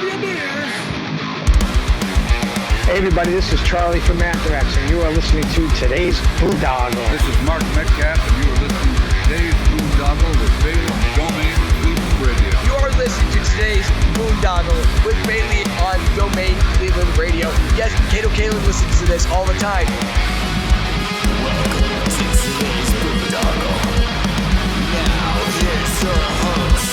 Hey everybody, this is Charlie from Anthrax, and you are listening to today's Boondoggle. This is Mark Metcalf, and you are listening to today's Boondoggle with Bailey on Domain Cleveland Radio. You are listening to today's Boondoggle with Bailey on Domain Cleveland Radio. Yes, Kato Kalin listens to this all the time. Welcome to today's Boondoggle. Now here's your host.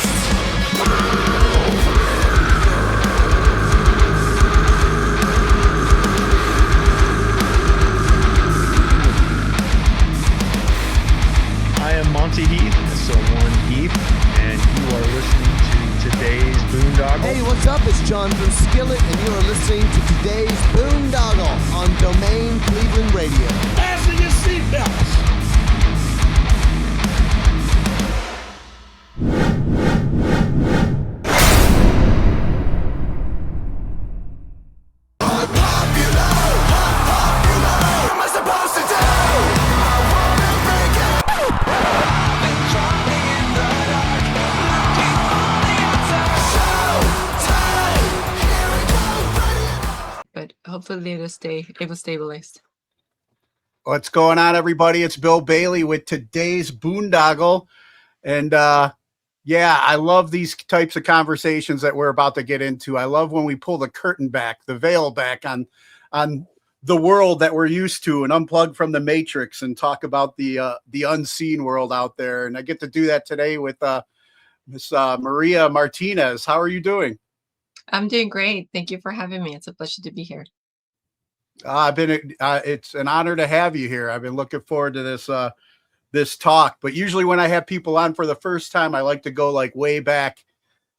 I am Monty Heath, so one Heath, and you are listening to today's Boondoggle. Hey, what's up? It's John from Skillet, and you are listening to today's Boondoggle on Domain Cleveland Radio. Fasten your seatbelts. Hopefully it was stabilized. What's going on, everybody? It's Bill Bailey with today's Boondoggle. And yeah, I love these types of conversations that we're about to get into. I love when we pull the curtain back, the veil back on the world that we're used to and unplug from the matrix and talk about the unseen world out there. And I get to do that today with Miss Maria Martinez. How are you doing? I'm doing great. Thank you for having me. It's a pleasure to be here. It's an honor to have you here. I've been looking forward to this talk, but usually when I have people on for the first time, I like to go like way back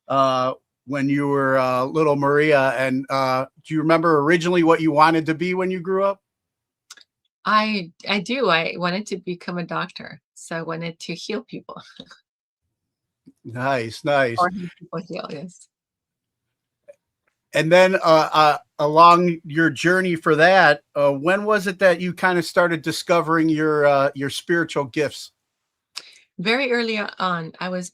when you were little Maria. And do you remember originally what you wanted to be when you grew up? I do. I wanted to become a doctor. So I wanted to heal people. Nice. Or help people heal, yes. And then along your journey for that, when was it that you kind of started discovering your spiritual gifts? Very early on. I was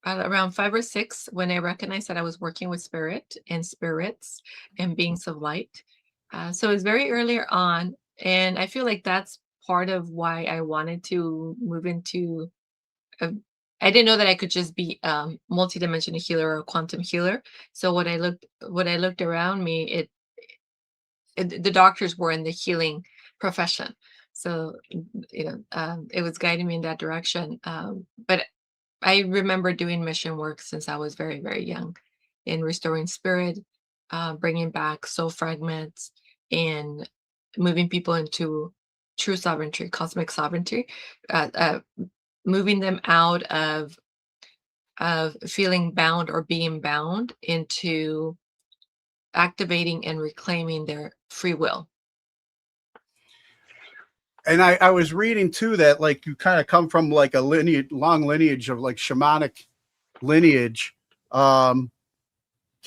around 5 or 6 when I recognized that I was working with spirit and spirits and beings of light. So it was very earlier on. And I feel like that's part of why I wanted to move into I didn't know that I could just be multidimensional healer or a quantum healer. So when I looked around me, the doctors were in the healing profession. So it was guiding me in that direction. But I remember doing mission work since I was very, very young, in restoring spirit, bringing back soul fragments, and moving people into true sovereignty, cosmic sovereignty. Moving them out of feeling bound or being bound into activating and reclaiming their free will. And I was reading too that like you kind of come from like a long lineage of like shamanic lineage. Can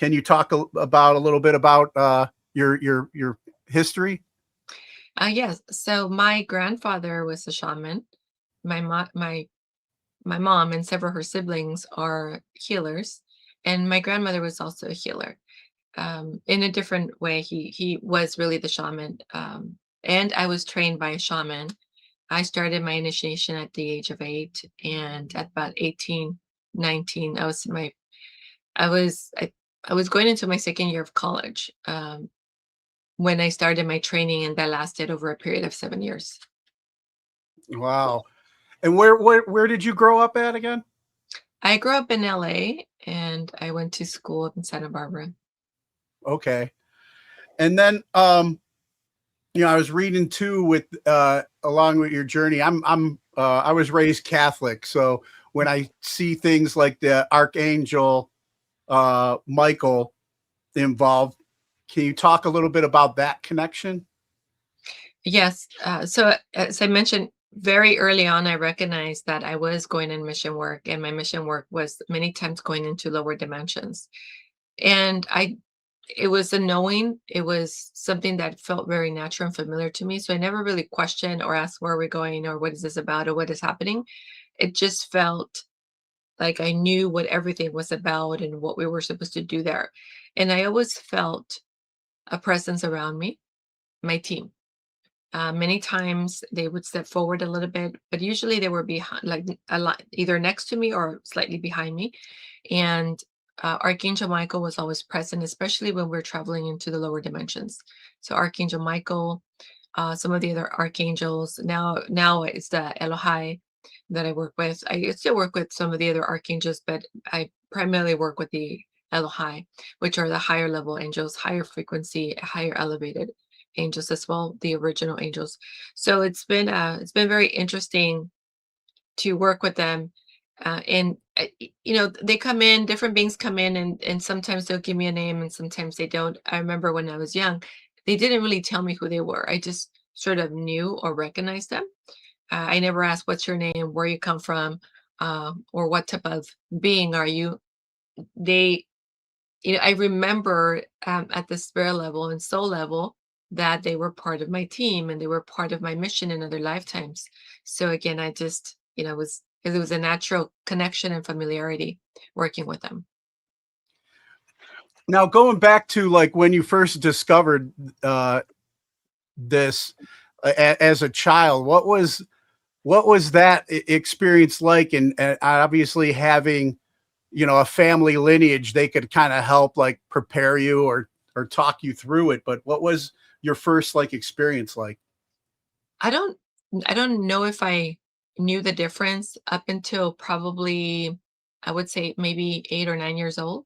you talk about a little bit about your history? Yes. So my grandfather was a shaman. My mom and several of her siblings are healers, and my grandmother was also a healer. In a different way, he was really the shaman, and I was trained by a shaman. I started my initiation at the age of 8, and at about 18, 19, I was going into my second year of college when I started my training, and that lasted over a period of 7 years. Wow. And where did you grow up at again? I grew up in LA, and I went to school in Santa Barbara. Okay. And then I was reading too with along with your journey. I was raised Catholic, so when I see things like the Archangel Michael involved, can you talk a little bit about that connection? Yes. So as I mentioned, very early on, I recognized that I was going in mission work, and my mission work was many times going into lower dimensions. And it was a knowing, it was something that felt very natural and familiar to me. So I never really questioned or asked where we're going or what is this about or what is happening. It just felt like I knew what everything was about and what we were supposed to do there. And I always felt a presence around me, my team. Many times they would step forward a little bit, but usually they were behind, like a lot, either next to me or slightly behind me. And Archangel Michael was always present, especially when we're traveling into the lower dimensions. So Archangel Michael, some of the other archangels. Now it's the Elohai that I work with. I still work with some of the other archangels, but I primarily work with the Elohai, which are the higher level angels, higher frequency, higher elevated angels as well, the original angels. So it's been very interesting to work with them. And they come in, different beings come in, and sometimes they'll give me a name and sometimes they don't. I remember when I was young, they didn't really tell me who they were. I just sort of knew or recognized them. I never asked, what's your name, where you come from, or what type of being are you. They, I remember at the spirit level and soul level that they were part of my team and they were part of my mission in other lifetimes. So again, I just, it was a natural connection and familiarity working with them. Now, going back to like when you first discovered this as a child, what was that experience like? And obviously having, a family lineage, they could kind of help like prepare you or talk you through it. But what was your first like experience like? I don't know if I knew the difference up until probably, I would say maybe 8 or 9 years old,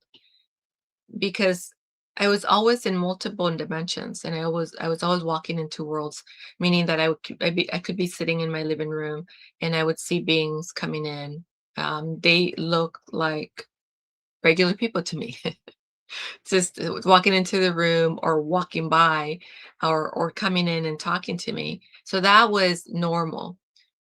because I was always in multiple dimensions and I was always walking into worlds, meaning that I could be sitting in my living room and I would see beings coming in. They look like regular people to me. Just walking into the room or walking by or coming in and talking to me. So that was normal.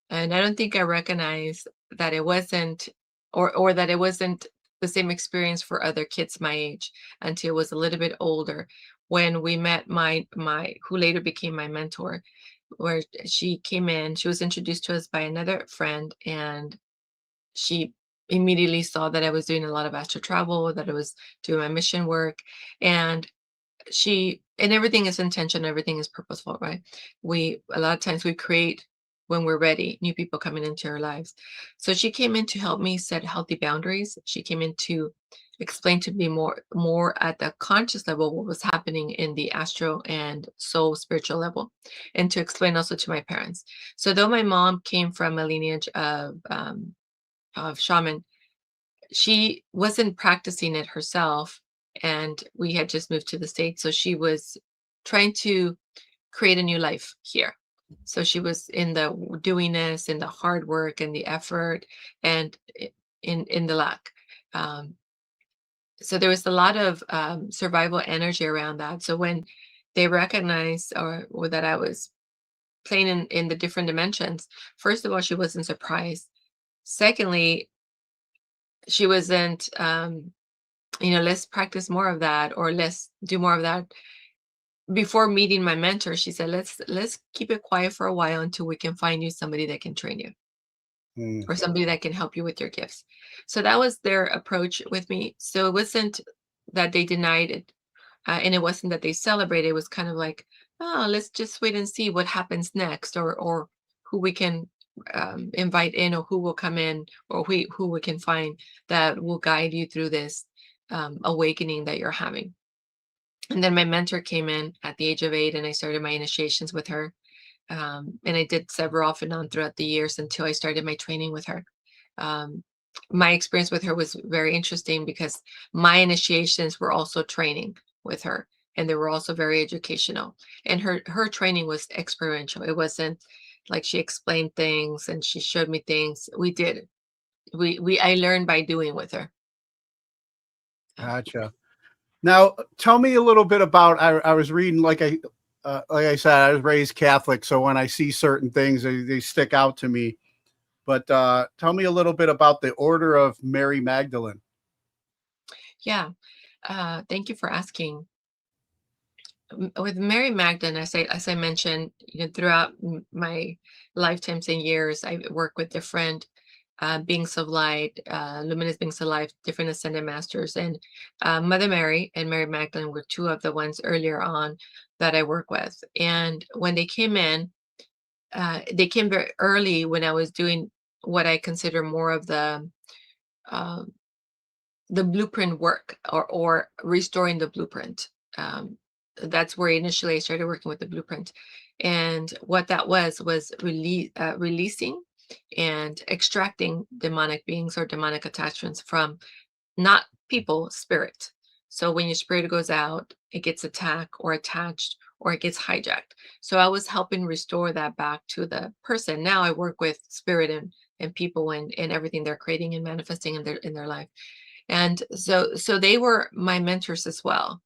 And I don't think I recognized that it wasn't, or that it wasn't the same experience for other kids my age until I was a little bit older, when we met my who later became my mentor, where she came in. She was introduced to us by another friend, and she immediately saw that I was doing a lot of astral travel, that I was doing my mission work, and everything is intention, everything is purposeful, right? A lot of times we create when we're ready, new people coming into our lives. So she came in to help me set healthy boundaries. She came in to explain to me more at the conscious level what was happening in the astral and soul spiritual level, and to explain also to my parents. So though my mom came from a lineage of shaman, she wasn't practicing it herself, and we had just moved to the States, so she was trying to create a new life here. So she was in the doingness, in the hard work and the effort, and in the lack. So there was a lot of survival energy around that. So when they recognized or that I was playing in the different dimensions, first of all, she wasn't surprised. Secondly, she wasn't, let's practice more of that, or let's do more of that. Before meeting my mentor, she said, let's keep it quiet for a while until we can find you somebody that can train you, or somebody that can help you with your gifts. So that was their approach with me. So it wasn't that they denied it, and it wasn't that they celebrated. It was kind of like, oh, let's just wait and see what happens next, or who we can invite in, or who will come in, or who we can find that will guide you through this awakening that you're having. And then my mentor came in at the age of 8, and I started my initiations with her. And I did several off and on throughout the years until I started my training with her. My experience with her was very interesting because my initiations were also training with her, and they were also very educational. And her training was experiential. It wasn't like she explained things and she showed me things. I learned by doing with her. Gotcha. Now, tell me a little bit about. I was reading, like I said, I was raised Catholic, so when I see certain things, they stick out to me. But tell me a little bit about the Order of Mary Magdalene. Yeah, thank you for asking. With Mary Magdalene, as I mentioned, throughout my lifetimes and years, I work with different beings of light, luminous beings of life, different ascended masters, and Mother Mary and Mary Magdalene were two of the ones earlier on that I work with. And when they came in, they came very early when I was doing what I consider more of uh, the blueprint work, or restoring the blueprint. That's where initially I started working with the blueprint. And what that was releasing and extracting demonic beings or demonic attachments from not people, spirit. So when your spirit goes out, it gets attacked or attached, or it gets hijacked. So I was helping restore that back to the person. Now I work with spirit and people and everything they're creating and manifesting in their life. And so they were my mentors as well.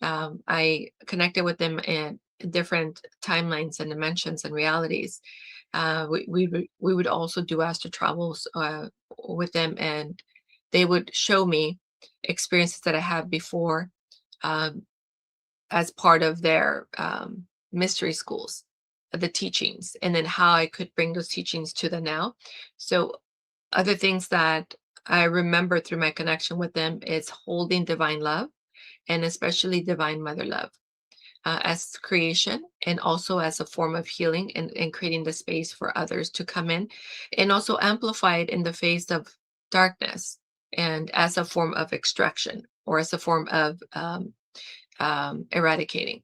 I connected with them in different timelines and dimensions and realities. We would also do astral travels with them, and they would show me experiences that I had before, um, as part of their mystery schools, the teachings, and then how I could bring those teachings to the now. So other things that I remember through my connection with them is holding divine love, and especially divine mother love, as creation, and also as a form of healing, and creating the space for others to come in, and also amplify it in the face of darkness, and as a form of extraction, or as a form of eradicating.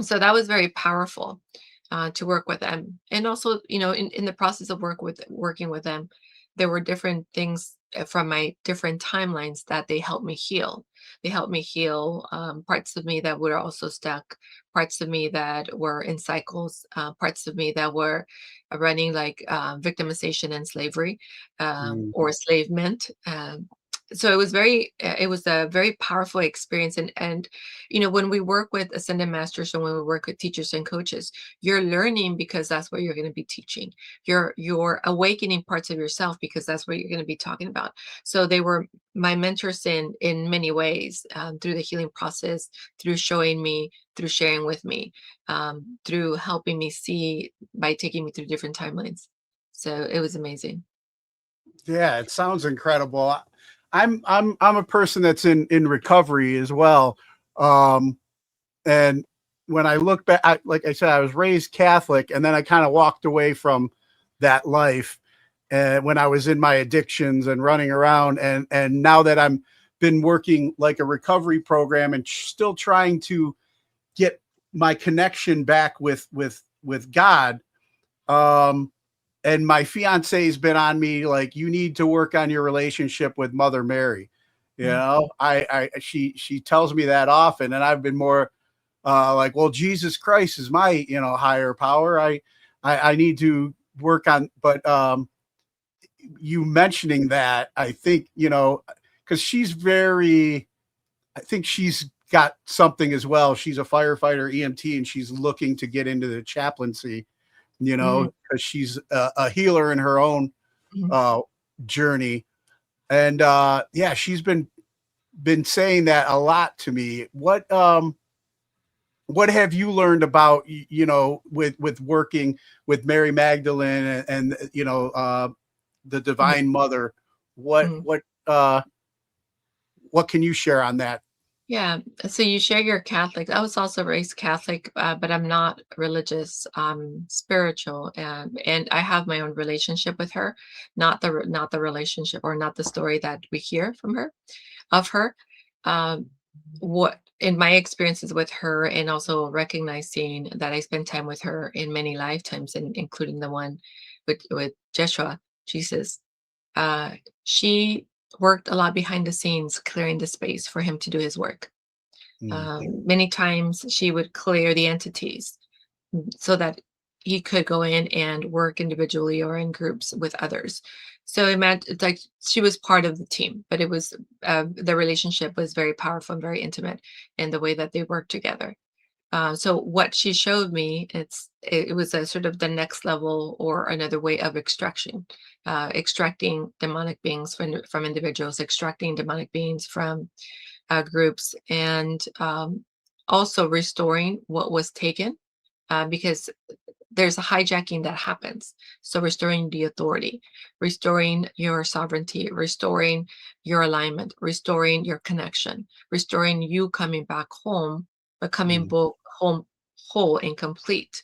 So that was very powerful, to work with them. And also, in the process of working with them, there were different things, from my different timelines, that they helped me heal. They helped me heal parts of me that were also stuck, parts of me that were in cycles, parts of me that were running like victimization and slavery, Mm. or enslavement. So it was a very powerful experience. And when we work with ascended masters, and when we work with teachers and coaches, you're learning because that's what you're going to be teaching. You're awakening parts of yourself because that's what you're going to be talking about. So they were my mentors in many ways, through the healing process, through showing me, through sharing with me, through helping me see by taking me through different timelines. So it was amazing. Yeah, it sounds incredible. I'm a person that's in recovery as well. Um, and when I look back, like I said, I was raised Catholic, and then I kind of walked away from that life. And when I was in my addictions and running around, and now that I'm been working like a recovery program and still trying to get my connection back with God. And my fiance's been on me like, you need to work on your relationship with Mother Mary. She tells me that often, and I've been more like, well, Jesus Christ is my higher power. I need to work on. But you mentioning that, I think because I think she's got something as well. She's a firefighter EMT, and she's looking to get into the chaplaincy, Mhm. because she's a healer in her own Mhm. journey. And yeah, she's been saying that a lot to me. What have you learned about with working with Mary Magdalene and the Mhm. Divine Mother? What Mhm. what uh what can you share on that? Yeah. So you share your Catholic. I was also raised Catholic, but I'm not religious. I'm spiritual, and I have my own relationship with her, not the relationship, or not the story that we hear from her of her. Um, what in my experiences with her, and also recognizing that I spent time with her in many lifetimes, and including the one with Jeshua, Jesus. Uh, she worked a lot behind the scenes, clearing the space for him to do his work. Mm. Many times she would clear the entities, so that he could go in and work individually or in groups with others. So it meant it's like she was part of the team, but it was the relationship was very powerful and very intimate in the way that they worked together. So what she showed me, it was a sort of the next level, or another way of extracting demonic beings from individuals, extracting demonic beings from groups, and also restoring what was taken, because there's a hijacking that happens. So restoring the authority, restoring your sovereignty, restoring your alignment, restoring your connection, restoring you coming back home, but coming both home whole and complete.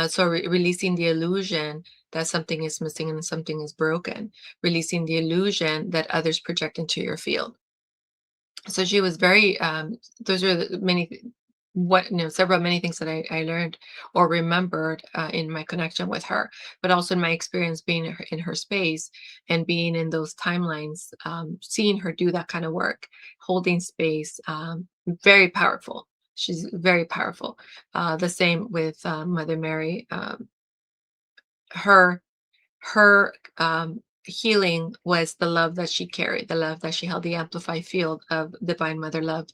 So releasing the illusion that something is missing and something is broken, releasing the illusion that others project into your field. So she was very, those are the several many things that I learned or remembered in my connection with her, but also in my experience being in her space and being in those timelines, seeing her do that kind of work, holding space, very powerful. She's very powerful. The same with Mother Mary. Her healing was the love that she carried, the love that she held, the amplified field of divine mother love,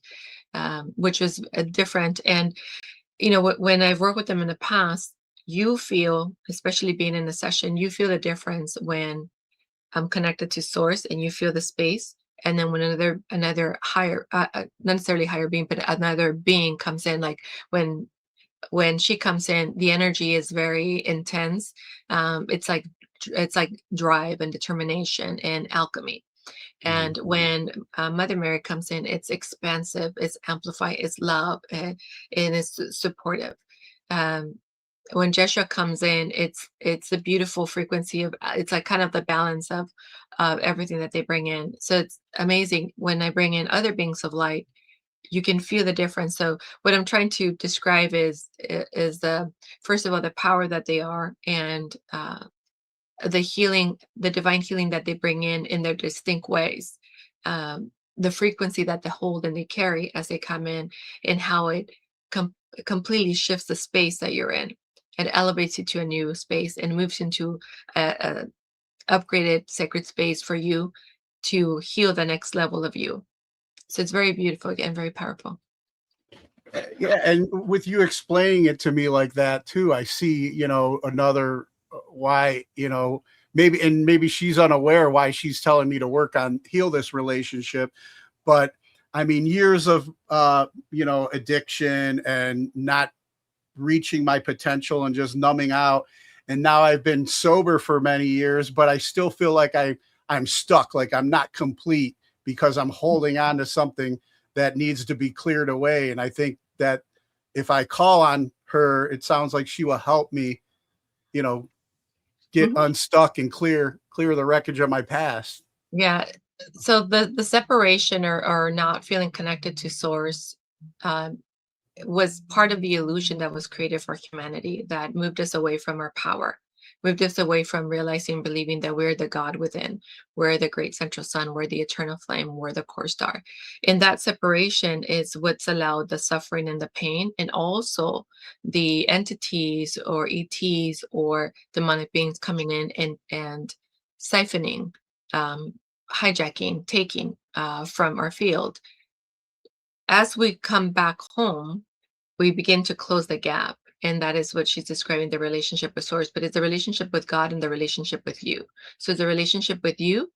which was different. And when I've worked with them in the past, you feel, especially being in a session, you feel the difference when I'm connected to source and you feel the space. And then when another higher, not necessarily higher being, but another being comes in, like when she comes in, the energy is very intense. It's like drive and determination and alchemy. And when Mother Mary comes in, it's expansive, it's amplified, it's love, and it's supportive. When Jeshua comes in, it's a beautiful frequency of, it's like kind of the balance of everything that they bring in. So it's amazing when I bring in other beings of light. You can feel the difference. So what I'm trying to describe is the, first of all, the power that they are, and the healing, the divine healing that they bring in their distinct ways, the frequency that they hold and they carry as they come in, and how it completely shifts the space that you're in. It elevates you to a new space and moves into a upgraded sacred space for you to heal the next level of you. So it's very beautiful, again, very powerful. Yeah, and with you explaining it to me like that too, I see, another why, maybe she's unaware why she's telling me to work on heal this relationship. But I mean, years of addiction and not reaching my potential and just numbing out. And now I've been sober for many years, but I still feel like I'm stuck, like I'm not complete, because I'm holding on to something that needs to be cleared away. And I think that if I call on her, it sounds like she will help me, get unstuck and clear the wreckage of my past. Yeah. So the separation or not feeling connected to source was part of the illusion that was created for humanity, that moved us away from our power, moved us away from realizing, believing that we're the God within, we're the great central sun, we're the eternal flame, we're the core star. And that separation is what's allowed the suffering and the pain, and also the entities or ETs or demonic beings coming in and siphoning, hijacking, taking from our field. As we come back home, we begin to close the gap. And that is what she's describing, the relationship with source, but it's the relationship with God and the relationship with you. So the relationship with you,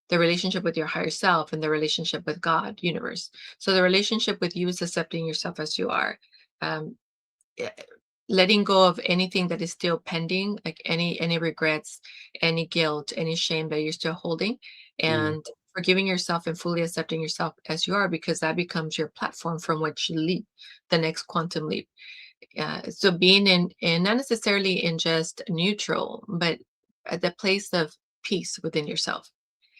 the relationship with your higher self, and the relationship with God, universe. So the relationship with you is accepting yourself as you are. Letting go of anything that is still pending, like any regrets, any guilt, any shame that you're still holding, and forgiving yourself and fully accepting yourself as you are, because that becomes your platform from which you leap the next quantum leap. So being in not necessarily in just neutral, but at the place of peace within yourself.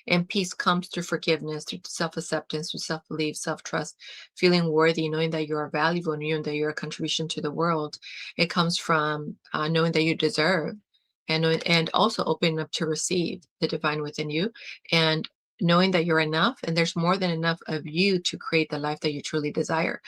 And peace comes through forgiveness, through self-acceptance, through self-belief, self-trust, feeling worthy, knowing that you are valuable, and knowing that you're a contribution to the world. It comes from knowing that you deserve, and also opening up to receive the divine within you, and knowing that you're enough, and there's more than enough of you to create the life that you truly desire.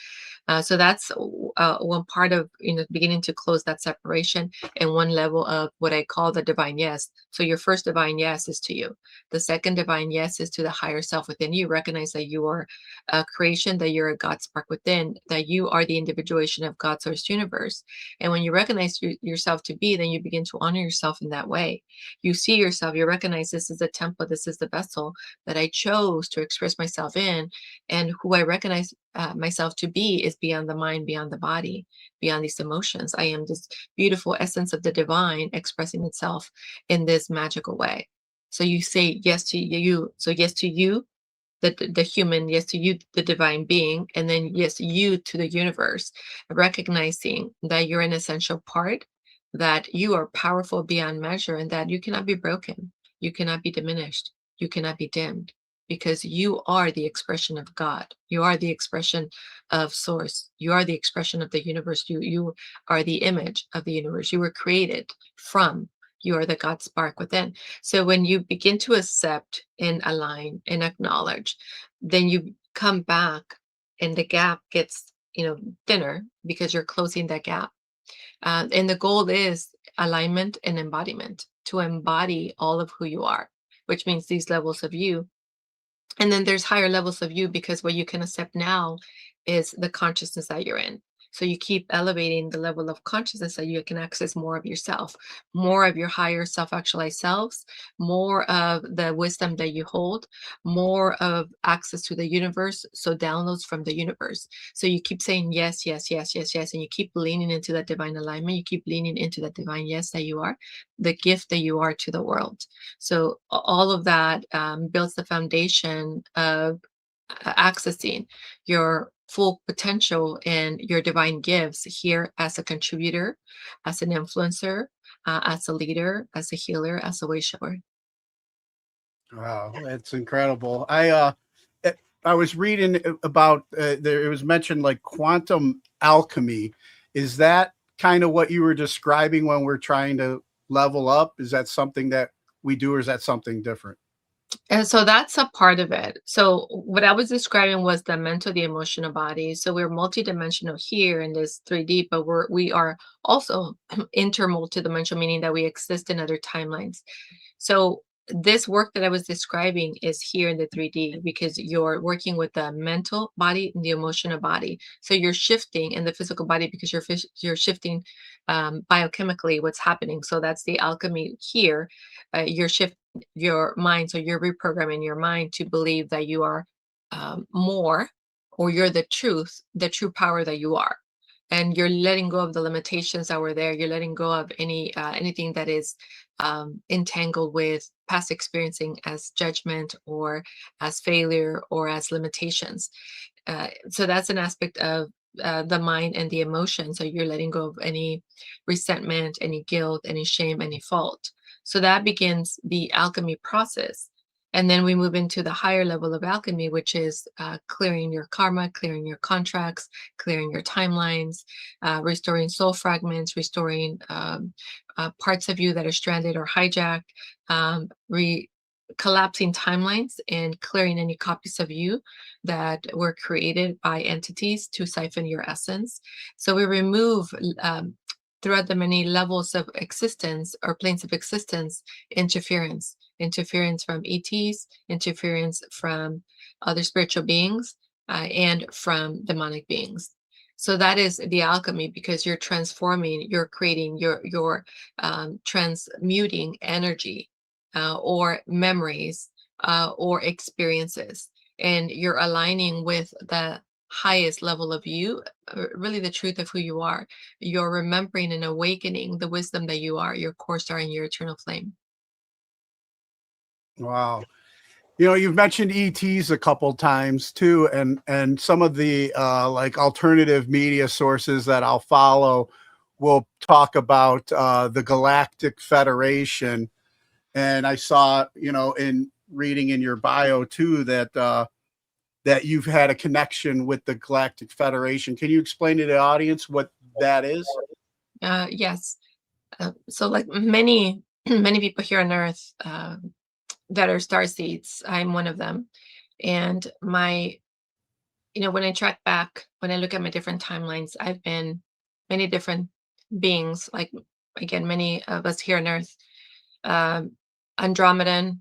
So that's one part of beginning to close that separation, and one level of what I call the divine yes. So your first divine yes is to you. The second divine yes is to the higher self within you. Recognize that you are a creation, that you're a God spark within, that you are the individuation of God's source universe. And when you recognize yourself to be, then you begin to honor yourself in that way. You see yourself, you recognize this is the temple, this is the vessel that I chose to express myself in, and who I recognize myself to be is beyond the mind, beyond the body, beyond these emotions. I am this beautiful essence of the divine expressing itself in this magical way. So you say yes to you. So yes to you, the human, yes to you, the divine being, and then yes, you to the universe, recognizing that you're an essential part, that you are powerful beyond measure, and that you cannot be broken, you cannot be diminished, you cannot be dimmed, because you are the expression of God. You are the expression of source. You are the expression of the universe. You are the image of the universe. You were created from. You are the God spark within. So when you begin to accept and align and acknowledge, then you come back and the gap gets, thinner, because you're closing that gap. And the goal is alignment and embodiment, to embody all of who you are, which means these levels of you. And then there's higher levels of you, because what you can accept now is the consciousness that you're in. So you keep elevating the level of consciousness so you can access more of yourself, more of your higher self-actualized selves, more of the wisdom that you hold, more of access to the universe. So downloads from the universe. So you keep saying yes, yes, yes, yes, yes, and you keep leaning into that divine alignment. You keep leaning into that divine yes that you are, the gift that you are to the world. So all of that builds the foundation of accessing your full potential and your divine gifts here as a contributor, as an influencer, as a leader, as a healer, as a way shower. Wow, that's incredible. I was reading about there. It was mentioned like quantum alchemy. Is that kind of what you were describing when we're trying to level up? Is that something that we do, or is that something different? And so that's a part of it. So what I was describing was the mental, the emotional body. So we're multidimensional here in this 3D, but we are also intermultidimensional, meaning that we exist in other timelines. So this work that I was describing is here in the 3D, because you're working with the mental body and the emotional body. So you're shifting in the physical body because you're shifting biochemically what's happening. So that's the alchemy here. You're shifting your mind. So you're reprogramming your mind to believe that you are more, or you're the true power that you are. And you're letting go of the limitations that were there. You're letting go of anything that is entangled with past experiencing as judgment, or as failure, or as limitations. So that's an aspect of the mind and the emotion. So you're letting go of any resentment, any guilt, any shame, any fault. So that begins the alchemy process. And then we move into the higher level of alchemy, which is clearing your karma, clearing your contracts, clearing your timelines, restoring soul fragments, restoring parts of you that are stranded or hijacked, collapsing timelines, and clearing any copies of you that were created by entities to siphon your essence. So we remove throughout the many levels of existence or planes of existence, interference from ETs, interference from other spiritual beings, and from demonic beings. So that is the alchemy, because you're transforming, you're creating, you're transmuting energy or memories or experiences, and you're aligning with the highest level of you, really the truth of who you are. You're remembering and awakening the wisdom that you are, your core star and your eternal flame. Wow. You've mentioned ETs a couple times too, and some of the like alternative media sources that I'll follow will talk about the Galactic Federation. And I saw, in reading in your bio too, that you've had a connection with the Galactic Federation. Can you explain to the audience what that is? Yes. So like many people here on Earth that are starseeds, I'm one of them. And when I track back, when I look at my different timelines, I've been many different beings, like, again, many of us here on Earth, Andromedan,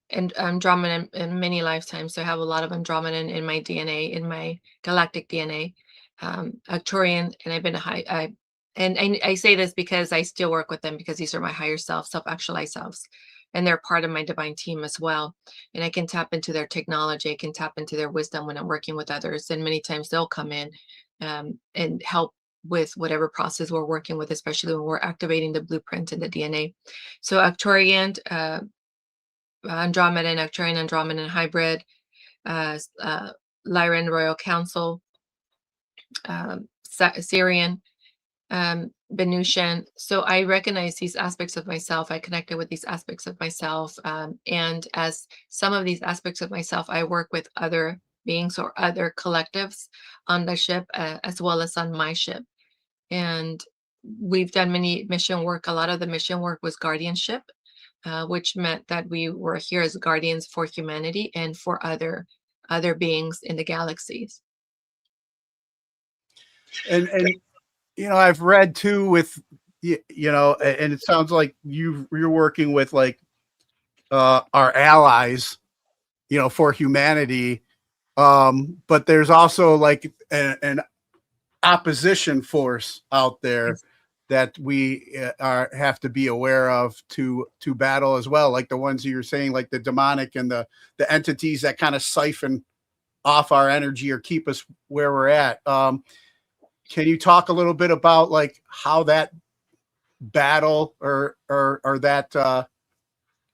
and Andromedan in many lifetimes. So I have a lot of Andromedan in my DNA, in my galactic DNA, Arcturian, and I've been I say this because I still work with them, because these are my higher self, self-actualized selves. and they're part of my divine team as well. And I can tap into their technology. I can tap into their wisdom when I'm working with others. And many times they'll come in and help with whatever process we're working with, especially when we're activating the blueprint and the DNA. So Arcturian, Andromeda, Arcturian, Andromeda hybrid, Lyran Royal Council, Syrian, Venusian. So I recognize these aspects of myself. I connected with these aspects of myself. And as some of these aspects of myself, I work with other beings or other collectives on the ship, as well as on my ship. And we've done many mission work. A lot of the mission work was guardianship, which meant that we were here as guardians for humanity and for other beings in the galaxies. And you know, I've read too with you know, and it sounds like you're working with like our allies, you know, for humanity. But there's also like an opposition force out there that we have to be aware of to battle as well, like the ones you're saying, like the demonic and the entities that kind of siphon off our energy or keep us where we're at. Can you talk a little bit about like how that battle or that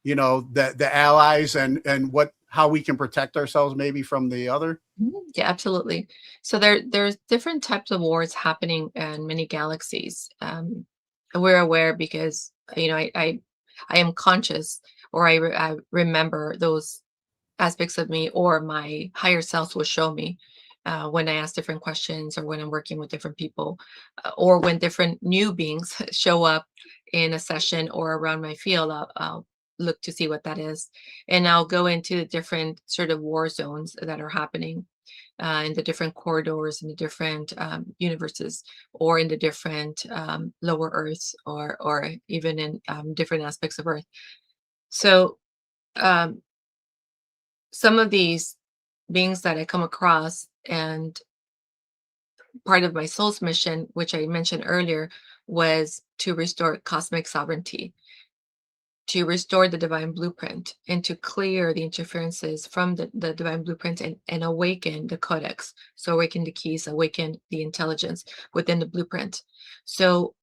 you know, the allies and how we can protect ourselves maybe from the other? Yeah, absolutely. So there's different types of wars happening in many galaxies. We're aware because, you know, I am conscious, or I remember those aspects of me, or my higher selves will show me when I ask different questions, or when I'm working with different people, or when different new beings show up in a session or around my field. I'll look to see what that is, and I'll go into the different sort of war zones that are happening in the different corridors, in the different universes, or in the different lower Earths, or even in different aspects of Earth. So um, some of these beings that I come across, and part of my soul's mission, which I mentioned earlier, was to restore cosmic sovereignty, to restore the divine blueprint, and to clear the interferences from the divine blueprint, and awaken the codex. So awaken the keys, awaken the intelligence within the blueprint. So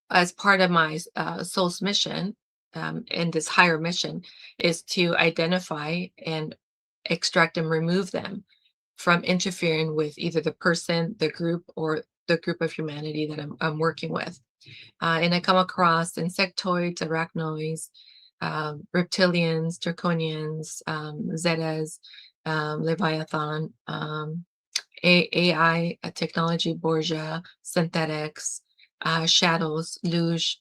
as part of my soul's mission, and this higher mission, is to identify and extract and remove them from interfering with either the person, the group, or the group of humanity that I'm working with. And I come across insectoids, arachnoids, reptilians, draconians, zetas, leviathan, AI, technology, Borgia, synthetics, shadows, luge,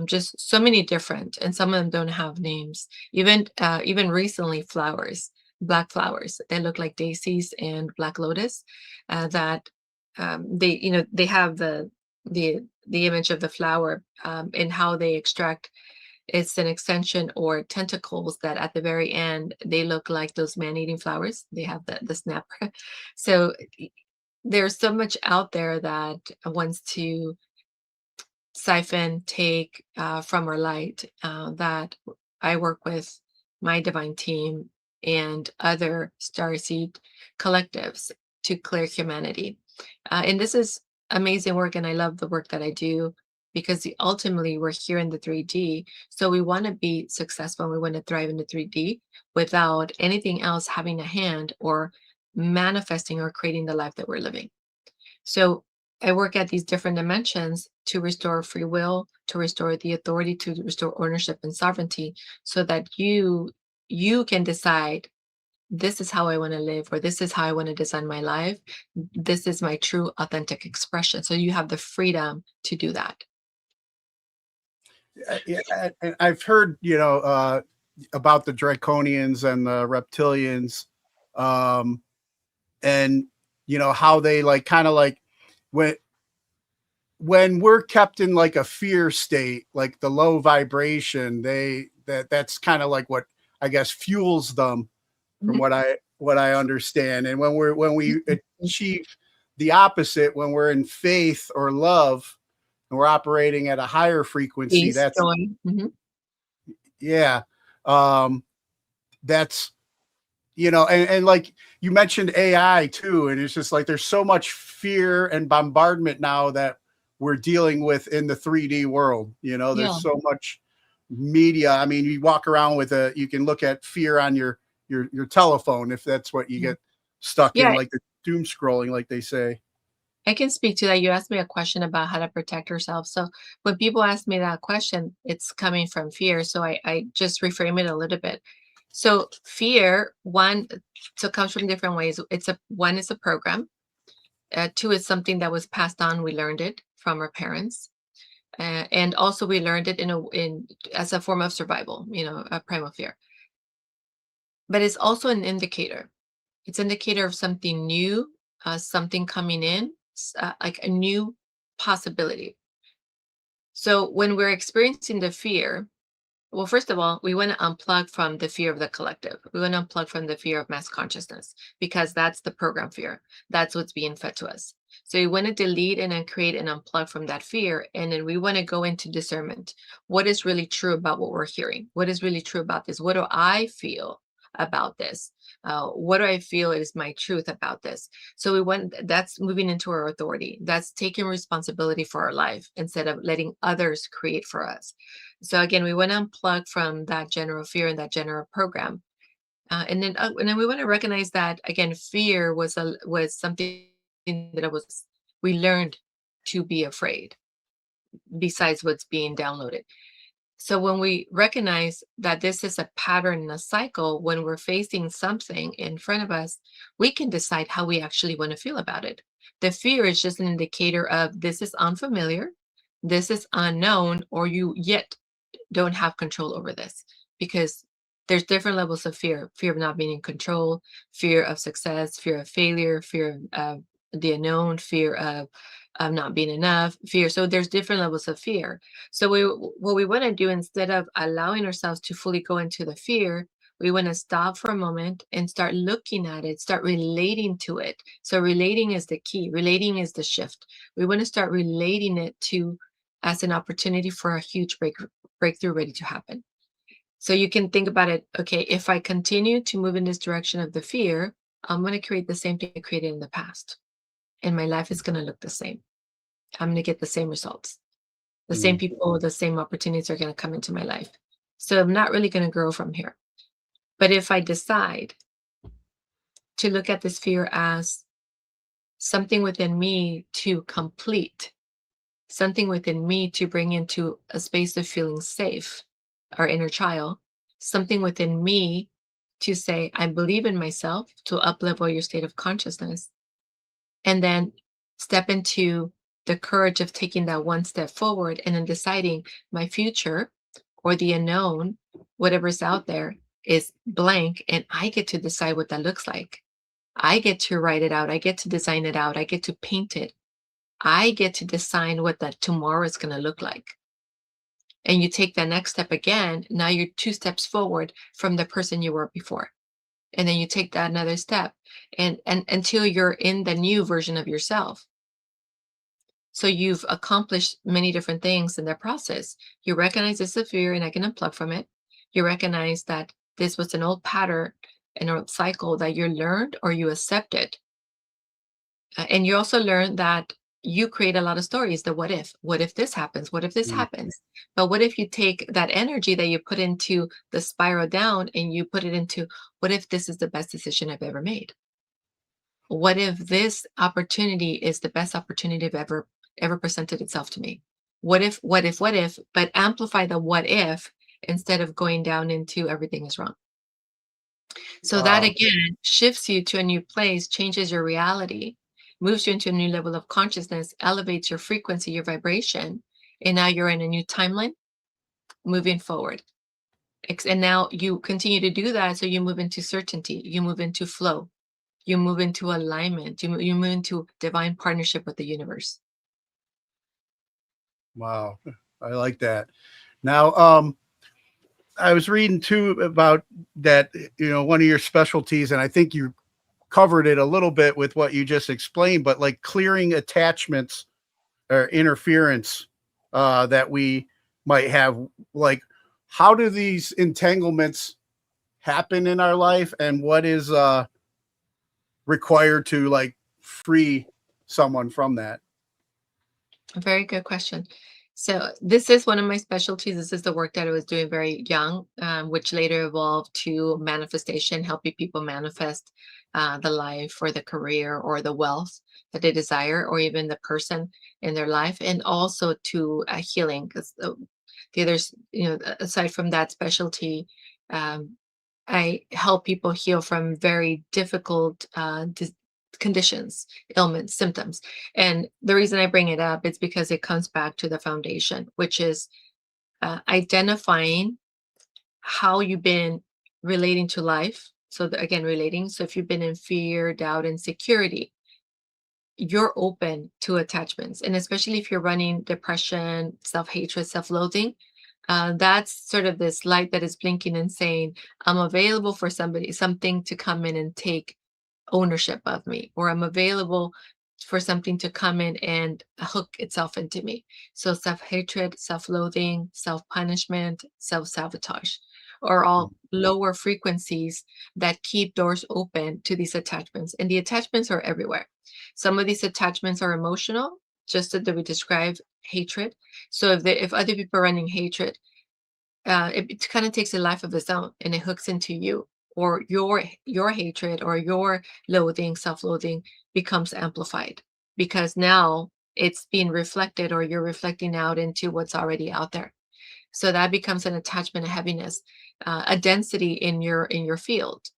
just so many different, and some of them don't have names. Even recently, flowers, black flowers. They look like daisies and black lotus. That they have the image of the flower, and how they extract. It's an extension or tentacles that at the very end they look like those man-eating flowers. They have the snap. So there's so much out there that wants to siphon, take from our light, that I work with my divine team and other starseed collectives to clear humanity. And this is amazing work, and I love the work that I do, because ultimately we're here in the 3D. So we want to be successful. We want to thrive in the 3D without anything else having a hand or manifesting or creating the life that we're living. So I work at these different dimensions to restore free will, to restore the authority, to restore ownership and sovereignty, so that you can decide, this is how I want to live, or this is how I want to design my life. This is my true authentic expression. So you have the freedom to do that. Yeah, and I've heard, you know, about the draconians and the reptilians, and you know how they like kind of like when we're kept in like a fear state, like the low vibration, that's kind of like what I guess fuels them, from what I understand. And when we achieve the opposite, when we're in faith or love, and we're operating at a higher frequency, Peace, that's joy. Yeah. That's, and like you mentioned AI too. And it's just like, there's so much fear and bombardment now that we're dealing with in the 3D world. Yeah. There's so much media. I mean, you walk around with you can look at fear on your telephone, if that's what you get stuck in, like the doom scrolling, like they say. I can speak to that. You asked me a question about how to protect ourselves. So when people ask me that question, it's coming from fear. So I just reframe it a little bit. So fear, comes from different ways. One is a program. Two is something that was passed on. We learned it from our parents. And also we learned it as a form of survival, a primal fear. But it's also an indicator. It's an indicator of something new, something coming in, like a new possibility. So when we're experiencing the fear, well, first of all, we want to unplug from the fear of the collective. We want to unplug from the fear of mass consciousness, because that's the program fear. That's what's being fed to us. So you want to delete and then create and unplug from that fear. And then we want to go into discernment. What is really true about what we're hearing? What is really true about this? What do I feel about this? What do I feel is my truth about this? So that's moving into our authority. That's taking responsibility for our life instead of letting others create for us. So again, we want to unplug from that general fear and that general program. And then we want to recognize that, again, fear was something that we learned to be afraid, besides what's being downloaded. So when we recognize that this is a pattern and a cycle, when we're facing something in front of us, we can decide how we actually want to feel about it. The fear is just an indicator of this is unfamiliar, this is unknown, or you yet don't have control over this, because there's different levels of fear of not being in control, fear of success, fear of failure, fear of the unknown, fear of not being enough, fear. So there's different levels of fear. So what we want to do, instead of allowing ourselves to fully go into the fear, we want to stop for a moment and start looking at it, start relating to it. So relating is the key. Relating is the shift. We want to start relating it as an opportunity for a huge breakthrough ready to happen. So you can think about it, okay, if I continue to move in this direction of the fear, I'm going to create the same thing I created in the past. And my life is going to look the same. I'm going to get the same results. The same people, the same opportunities are going to come into my life. So I'm not really going to grow from here. But if I decide to look at this fear as something within me to complete, something within me to bring into a space of feeling safe, our inner child, something within me to say, I believe in myself, to up-level your state of consciousness, and then step into the courage of taking that one step forward and then deciding my future or the unknown, whatever's out there, is blank, and I get to decide what that looks like. I get to write it out. I get to design it out. I get to paint it. I get to decide what that tomorrow is going to look like. And you take that next step again. Now you're 2 steps forward from the person you were before. And then you take that another step and until you're in the new version of yourself. So you've accomplished many different things in the process. You recognize it's a fear and I can unplug from it. You recognize that this was an old pattern, an old cycle that you learned or you accepted. And you also learned that you create a lot of stories. The what if this happens? What if this happens? But what if you take that energy that you put into the spiral down and you put it into, what if this is the best decision I've ever made? What if this opportunity is the best opportunity I've ever presented itself to me? What if, but amplify the what if instead of going down into everything is wrong. So that again shifts you to a new place, changes your reality, moves you into a new level of consciousness, elevates your frequency, your vibration, and now you're in a new timeline moving forward. And now you continue to do that, so you move into certainty, you move into flow, you move into alignment, you move into divine partnership with the universe. Wow, I like that. Now, I was reading too about that, one of your specialties, and I think you covered it a little bit with what you just explained, but like clearing attachments or interference that we might have. Like, how do these entanglements happen in our life, and what is required to like free someone from that? A very good question. So this is one of my specialties. This is the work that I was doing very young, which later evolved to manifestation, helping people manifest the life or the career or the wealth that they desire, or even the person in their life, and also to healing. Because the others, aside from that specialty, um, I help people heal from very difficult conditions, ailments, symptoms. And the reason I bring it up is because it comes back to the foundation, which is identifying how you've been relating to life. So again, relating. So if you've been in fear, doubt, insecurity, you're open to attachments. And especially if you're running depression, self-hatred, self-loathing, that's sort of this light that is blinking and saying, I'm available for something to come in and take ownership of me, or I'm available for something to come in and hook itself into me. So self-hatred, self-loathing, self-punishment, self-sabotage are all lower frequencies that keep doors open to these attachments. And the attachments are everywhere. Some of these attachments are emotional, just that we describe hatred. So if other people are running hatred, it kind of takes a life of its own, and it hooks into you, or your hatred or your loathing, self-loathing becomes amplified because now it's being reflected, or you're reflecting out into what's already out there. So that becomes an attachment, a heaviness, a density in your field,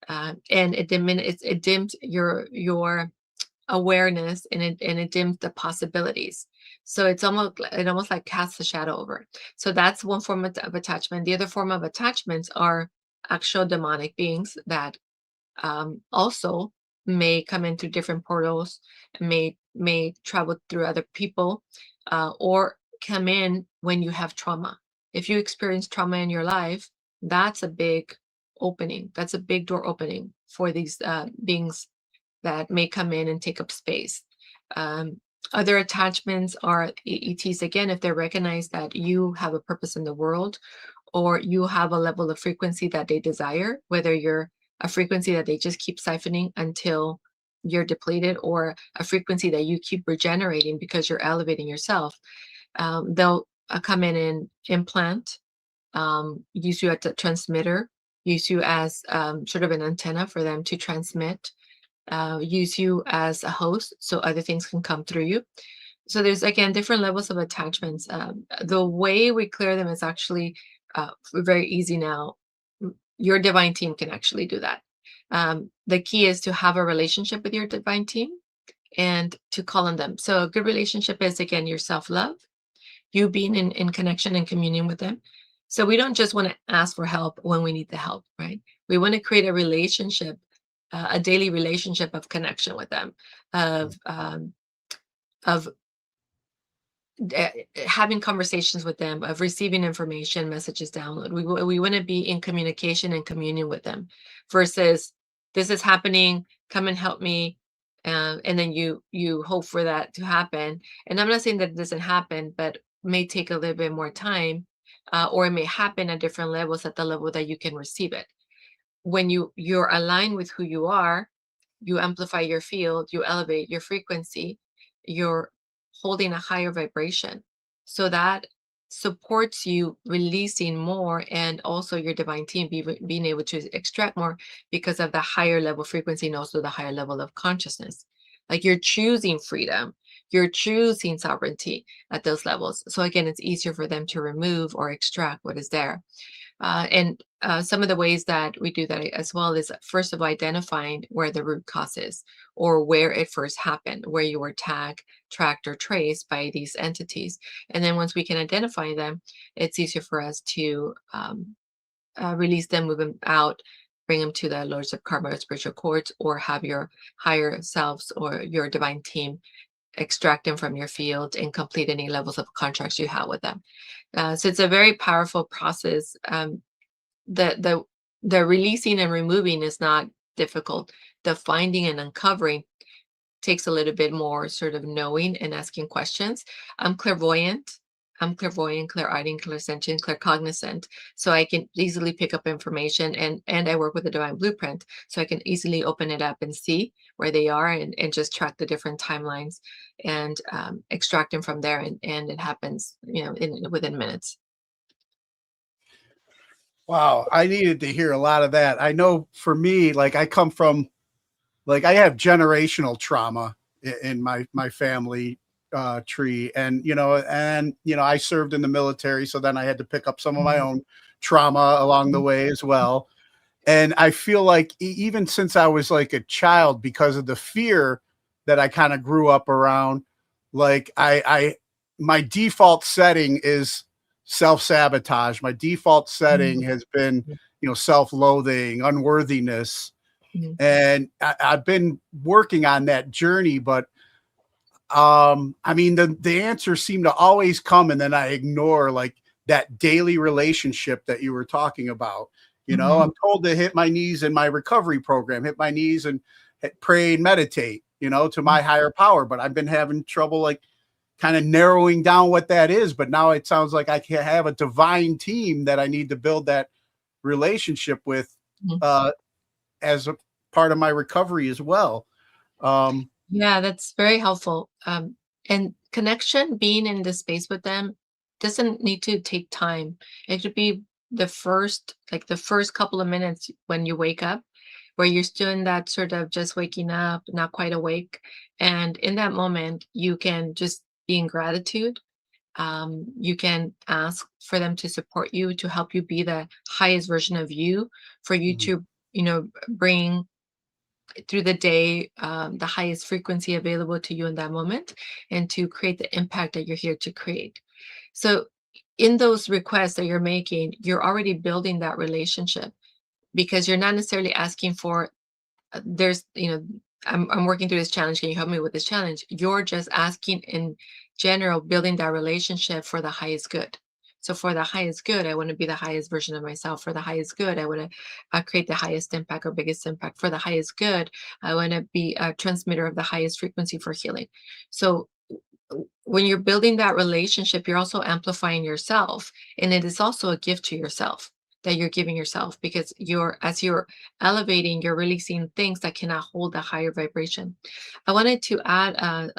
and it dims your awareness, and it dims the possibilities. So it almost like casts a shadow over it. So that's one form of attachment. The other form of attachments are actual demonic beings that also may come in through different portals, may travel through other people, or come in when you have trauma. If you experience trauma in your life, that's a big opening. That's a big door opening for these beings that may come in and take up space. Other attachments are ETs, again, if they recognize that you have a purpose in the world, or you have a level of frequency that they desire, whether you're a frequency that they just keep siphoning until you're depleted, or a frequency that you keep regenerating because you're elevating yourself. They'll come in and implant, use you as a transmitter, use you as sort of an antenna for them to transmit, use you as a host so other things can come through you. So there's, again, different levels of attachments. The way we clear them is actually very easy now. Your divine team can actually do that. The key is to have a relationship with your divine team and to call on them. So a good relationship is, again, your self-love, you being in connection and communion with them. So we don't just want to ask for help when we need the help, right? We want to create a relationship, a daily relationship of connection with them, of having conversations with them, of receiving information, messages, download. We want to be in communication and communion with them, versus this is happening, come and help me, and then you hope for that to happen. And I'm not saying that it doesn't happen, but may take a little bit more time, or it may happen at different levels, at the level that you can receive it. When you're aligned with who you are, you amplify your field, you elevate your frequency, you're holding a higher vibration. So that supports you releasing more, and also your divine team being able to extract more because of the higher level frequency, and also the higher level of consciousness. Like you're choosing freedom, you're choosing sovereignty at those levels. So again, it's easier for them to remove or extract what is there. And some of the ways that we do that as well is, first of all, identifying where the root cause is, or where it first happened, where you were tagged, tracked, or traced by these entities. And then once we can identify them, it's easier for us to release them, move them out, bring them to the Lords of Karma or spiritual courts, or have your higher selves or your divine team extract them from your field and complete any levels of contracts you have with them. So it's a very powerful process. The releasing and removing is not difficult. The finding and uncovering takes a little bit more sort of knowing and asking questions. I'm clairvoyant. I'm clairvoyant, clairaudient, clairsentient, claircognizant, so I can easily pick up information, and I work with the divine blueprint, so I can easily open it up and see where they are, and just track the different timelines, and extract them from there, and it happens, within minutes. Wow, I needed to hear a lot of that. I know for me, like I come from, like I have generational trauma in my family tree, and I served in the military, so then I had to pick up some of my Mhm. own trauma along the way as well. And I feel like even since I was like a child, because of the fear that I kind of grew up around, like my default setting is self-sabotage. My default setting Mhm. has been, self-loathing, unworthiness. Mhm. And I've been working on that journey, but I mean, the answers seem to always come, and then I ignore like that daily relationship that you were talking about. Mhm. I'm told to hit my knees in my recovery program, hit my knees and pray and meditate, to my higher power. But I've been having trouble like kind of narrowing down what that is. But now it sounds like I can have a divine team that I need to build that relationship with Mhm. uh, as a part of my recovery as well. Um, Yeah, that's very helpful. And connection, being in the space with them, doesn't need to take time. It could be the first couple of minutes when you wake up, where you're still in that sort of just waking up, not quite awake. And in that moment, you can just be in gratitude. You can ask for them to support you, to help you be the highest version of you, for you mhm, to, bring through the day, the highest frequency available to you in that moment, and to create the impact that you're here to create. So, in those requests that you're making, you're already building that relationship, because you're not necessarily asking for, there's, I'm working through this challenge. Can you help me with this challenge? You're just asking in general, building that relationship for the highest good. So for the highest good, I want to be the highest version of myself. For the highest good, I want to create the highest impact or biggest impact. For the highest good, I want to be a transmitter of the highest frequency for healing. So when you're building that relationship, you're also amplifying yourself. And it is also a gift to yourself that you're giving yourself, because as you're elevating, you're releasing things that cannot hold a higher vibration. I wanted to add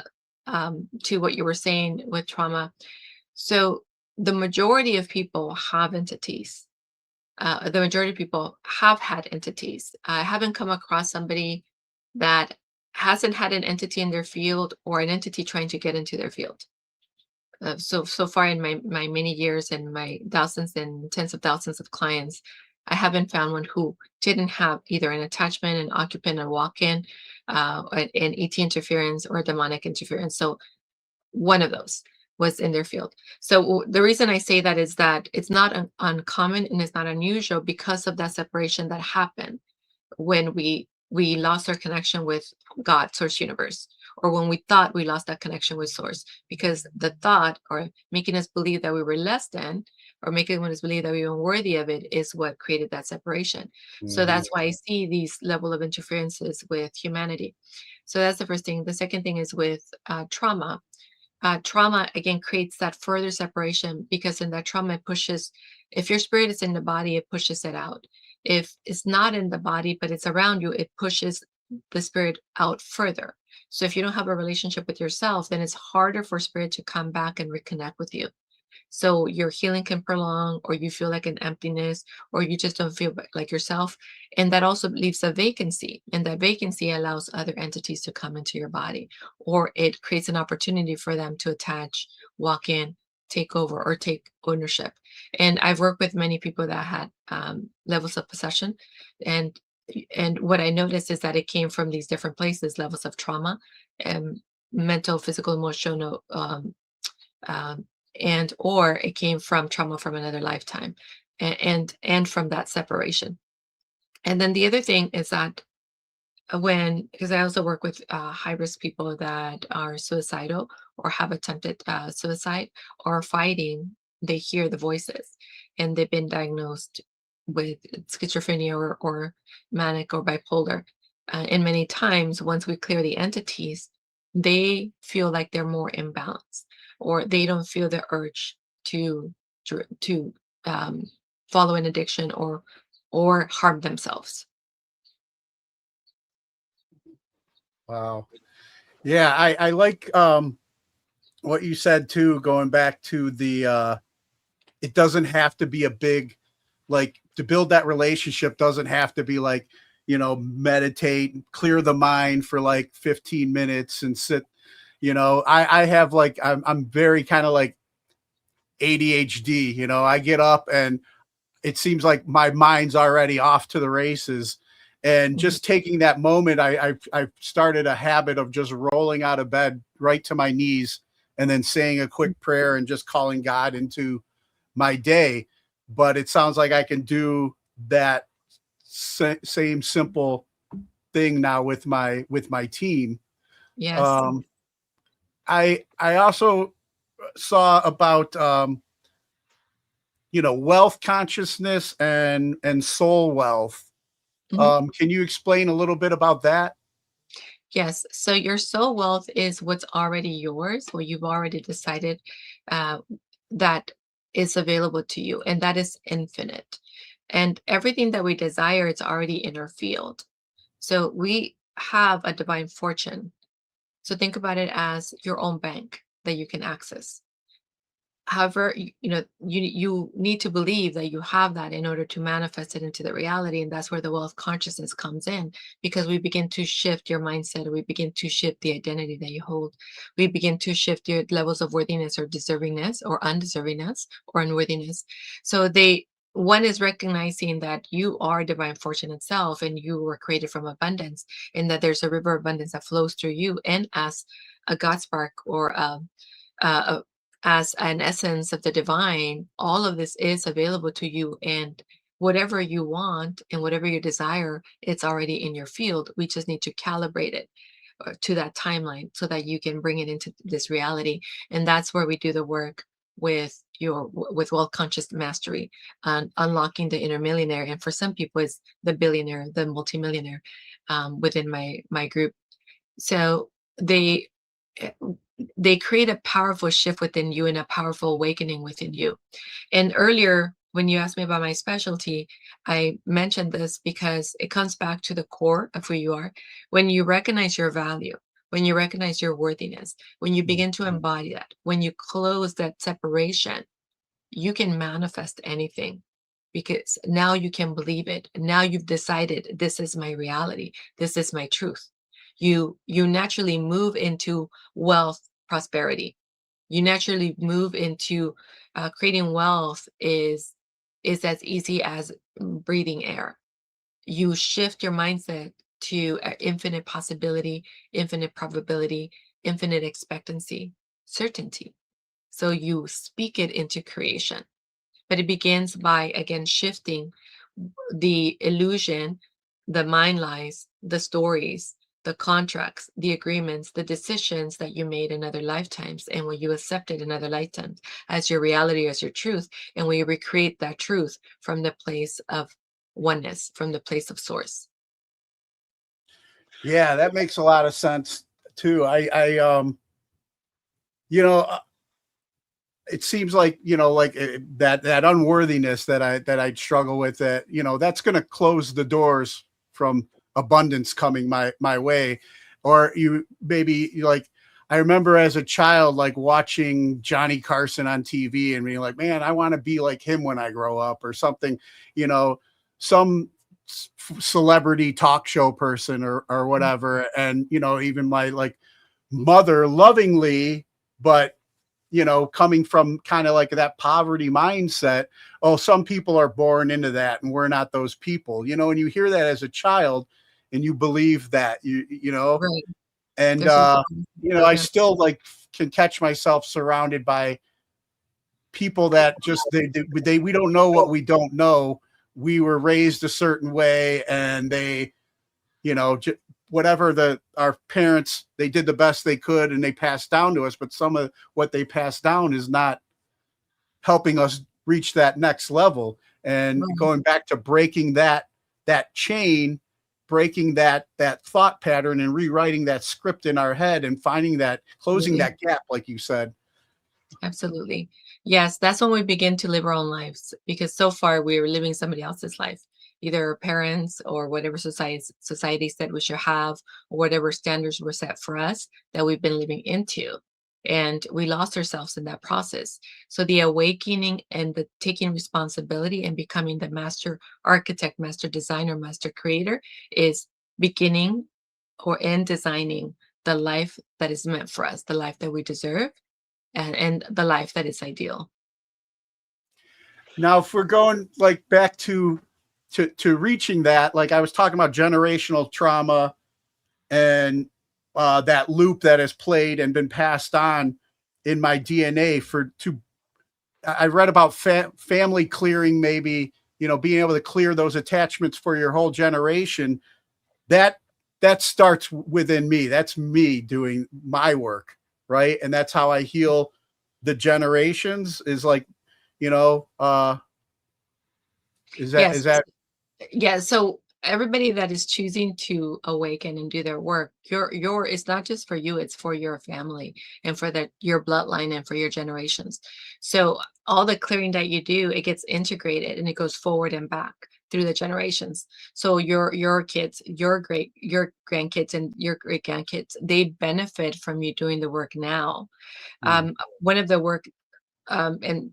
to what you were saying with trauma. So the majority of people have entities. The majority of people have had entities. I haven't come across somebody that hasn't had an entity in their field, or an entity trying to get into their field. So far in my many years and my thousands and tens of thousands of clients, I haven't found one who didn't have either an attachment, an occupant, a walk-in, an ET interference, or demonic interference. So one of those was in their field. So the reason I say that is that it's not uncommon, and it's not unusual, because of that separation that happened when we lost our connection with God, source, universe, or when we thought we lost that connection with source, because the thought, or making us believe that we were less than, or making us believe that we weren't worthy of it, is what created that separation. So mhm, that's why I see these level of interferences with humanity. So that's the first thing. The second thing is with trauma. Trauma again creates that further separation, because in that trauma it pushes, if your spirit is in the body, it pushes it out. If it's not in the body but it's around you, it pushes the spirit out further. So if you don't have a relationship with yourself, then it's harder for spirit to come back and reconnect with you. So your healing can prolong, or you feel like an emptiness, or you just don't feel like yourself. And that also leaves a vacancy. And that vacancy allows other entities to come into your body, or it creates an opportunity for them to attach, walk in, take over, or take ownership. And I've worked with many people that had levels of possession. And what I noticed is that it came from these different places, levels of trauma, and mental, physical, emotional, um, and or it came from trauma from another lifetime, and from that separation. And then the other thing is that because I also work with high risk people that are suicidal, or have attempted suicide, or fighting, they hear the voices, and they've been diagnosed with schizophrenia, or manic, or bipolar. And many times, once we clear the entities, they feel like they're more imbalanced, or they don't feel the urge to to follow an addiction or harm themselves. Wow. Yeah, I like what you said too, going back to the it doesn't have to be a big, like, to build that relationship doesn't have to be like, meditate, clear the mind for like 15 minutes and sit. I have like, I'm very kind of like ADHD. I get up and it seems like my mind's already off to the races. And just taking that moment, I started a habit of just rolling out of bed right to my knees and then saying a quick prayer and just calling God into my day. But it sounds like I can do that same simple thing now with my team. Yes. I also saw about wealth consciousness and soul wealth. Can you explain a little bit about that? Yes. So your soul wealth is what's already yours, or you've already decided uh, that is available to you, and that is infinite. And everything that we desire is already in our field. So we have a divine fortune. So think about it as your own bank that you can access. However, you need to believe that you have that in order to manifest it into the reality, and that's where the wealth consciousness comes in, because we begin to shift your mindset, or we begin to shift the identity that you hold. We begin to shift your levels of worthiness or deservingness or undeservingness or unworthiness. So one is recognizing that you are divine fortune itself, and you were created from abundance, and that there's a river of abundance that flows through you, and as a God spark or a as an essence of the divine, all of this is available to you. And whatever you want and whatever you desire, it's already in your field. We just need to calibrate it to that timeline so that you can bring it into this reality. And that's where we do the work with with wealth conscious mastery and unlocking the inner millionaire. And for some people, it's the billionaire, the multimillionaire within my group. So they eh, they create a powerful shift within you and a powerful awakening within you. And earlier, when you asked me about my specialty, I mentioned this because it comes back to the core of who you are. When you recognize your value, when you recognize your worthiness, when you begin to embody that, when you close that separation, you can manifest anything, because now you can believe it. Now you've decided, this is my reality. This is my truth. You naturally move into wealth, prosperity. You naturally move into creating wealth is as easy as breathing air. You shift your mindset to infinite possibility, infinite probability, infinite expectancy, certainty. So you speak it into creation. But it begins by, again, shifting the illusion, the mind lies, the stories, the contracts, the agreements, the decisions that you made in other lifetimes, and when you accepted in other lifetimes as your reality, as your truth, and we recreate that truth from the place of oneness, from the place of source. Yeah, that makes a lot of sense too. You know, it seems like, like that unworthiness that I'd struggle with, that, that's going to close the doors from abundance coming my way. Or you maybe like, I remember as a child, like watching Johnny Carson on TV and being like, man, I want to be like him when I grow up, or something, some celebrity talk show person or whatever. And, even my like mother lovingly, but coming from kind of like that poverty mindset. Oh, some people are born into that and we're not those people, and you hear that as a child and you believe that Right. and, I still like can catch myself surrounded by people that just, we don't know what we don't know. We were raised a certain way and they, whatever our parents, they did the best they could and they passed down to us, but some of what they passed down is not helping us reach that next level. And going back to breaking that chain, breaking that thought pattern and rewriting that script in our head and finding that, closing that gap, like you said. Absolutely. Yes, that's when we begin to live our own lives, because so far we are living somebody else's life, either our parents or whatever society said we should have, or whatever standards were set for us that we've been living into. And we lost ourselves in that process. So the awakening and the taking responsibility and becoming the master architect, master designer, master creator is beginning or in designing the life that is meant for us, the life that we deserve, and the life that is ideal. Now, if we're going like back to reaching that, like I was talking about generational trauma and that loop that has played and been passed on in my DNA I read about family clearing, maybe, being able to clear those attachments for your whole generation. That starts within me. That's me doing my work, right? And that's how I heal the generations, is like, is Yes. is that Yeah, so everybody that is choosing to awaken and do their work, your it's not just for you, it's for your family and for your bloodline and for your generations. So all the clearing that you do, it gets integrated and it goes forward and back through the generations. So your kids, your grandkids and your great grandkids, they benefit from you doing the work now. One of the work and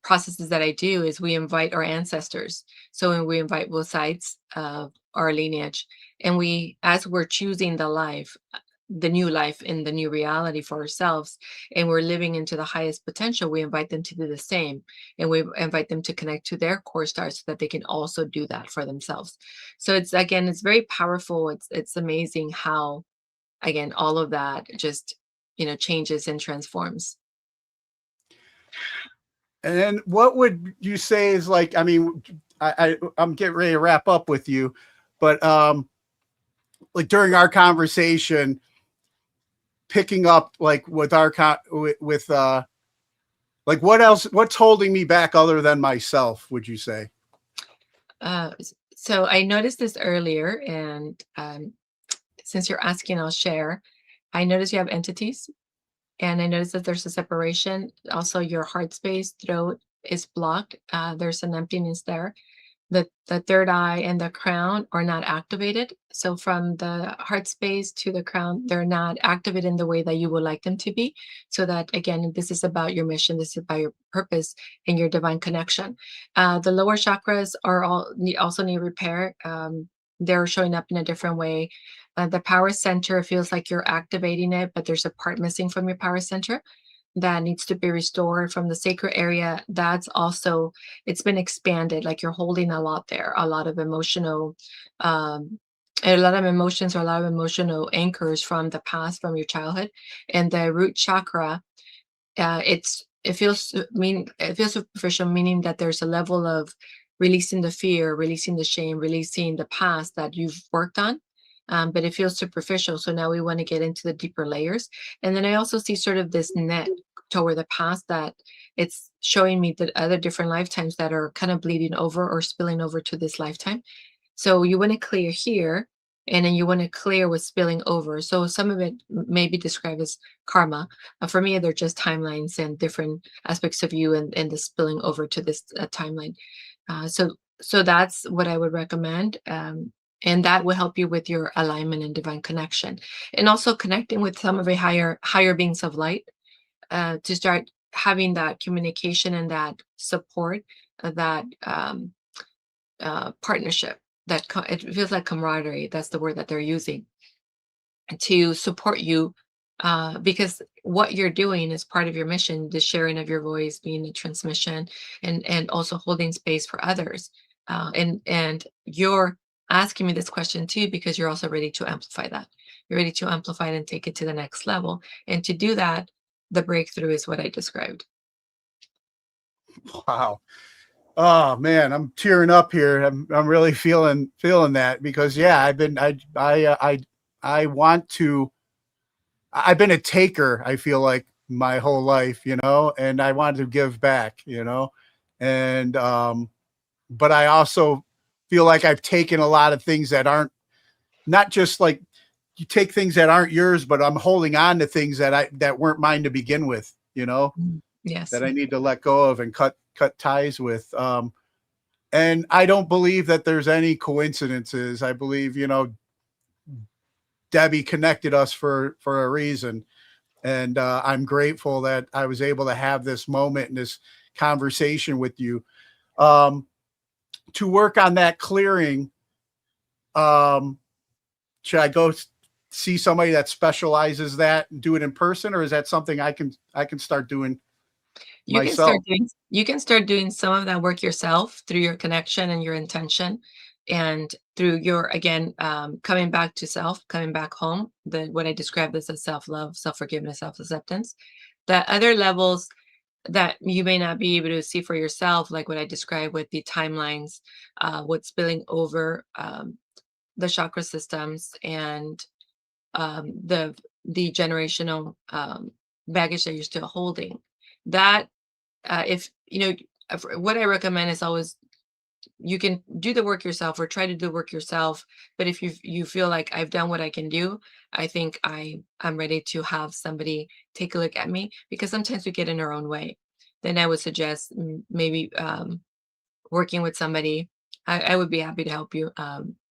processes that I do is we invite our ancestors. So when we invite both sides of our lineage, and as we're choosing the new life in the new reality for ourselves, and we're living into the highest potential, we invite them to do the same. And we invite them to connect to their core stars so that they can also do that for themselves. So it's very powerful. It's amazing how, again, all of that just, changes and transforms. And then what would you say is like, I mean, I'm getting ready to wrap up with you, but like during our conversation, picking up like with like what's holding me back other than myself, would you say? So I noticed this earlier, and since you're asking, I'll share. I noticed you have entities. And I noticed that there's a separation. Also, your heart space, throat is blocked. There's an emptiness there. The third eye and the crown are not activated. So from the heart space to the crown, they're not activated in the way that you would like them to be. So that, again, this is about your mission. This is about your purpose and your divine connection. The lower chakras also need repair. They're showing up in a different way. The power center feels like you're activating it, but there's a part missing from your power center that needs to be restored. From the sacral area, it's been expanded, like you're holding a lot there, a lot of emotional, a lot of emotions, or a lot of emotional anchors from the past, from your childhood. And the root chakra, it feels superficial, meaning that there's a level of releasing the fear, releasing the shame, releasing the past that you've worked on. But it feels superficial. So now we want to get into the deeper layers. And then I also see sort of this net toward the past, that it's showing me that other different lifetimes that are kind of bleeding over or spilling over to this lifetime. So you want to clear here, and then you want to clear what's spilling over. So some of it may be described as karma. For me, they're just timelines and different aspects of you, and the spilling over to this timeline. So that's what I would recommend. And that will help you with your alignment and divine connection, and also connecting with some of the higher beings of light, to start having that communication and that support, that partnership. It feels like camaraderie. That's the word that they're using to support you, because what you're doing is part of your mission, the sharing of your voice, being a transmission, and also holding space for others. And you're asking me this question too, because you're also ready to amplify that. You're ready to amplify it and take it to the next level. And to do that, the breakthrough is what I described. Wow. Oh man, I'm tearing up here. I'm really feeling that, because yeah, I've been a taker, I feel like, my whole life, and I wanted to give back, and but I also feel like I've taken a lot of things that aren't, not just like you take things that aren't yours, but I'm holding on to things that weren't mine to begin with, Yes. that I need to let go of and cut ties with. And I don't believe that there's any coincidences. I believe, Debbie connected us for a reason. And I'm grateful that I was able to have this moment and this conversation with you. To work on that clearing, should I go see somebody that specializes that and do it in person, or is that something I can start doing myself? You can start doing some of that work yourself through your connection and your intention, and through your, again, coming back to self, coming back home, what I described as a self-love, self-forgiveness, self-acceptance. The other levels that you may not be able to see for yourself, like what I described with the timelines, what's spilling over, the chakra systems, and the generational baggage that you're still holding. That if what I recommend is always, you can do the work yourself or try to do the work yourself. But if you feel like I've done what I can do, I think I'm ready to have somebody take a look at me, because sometimes we get in our own way. Then I would suggest maybe working with somebody. I would be happy to help you,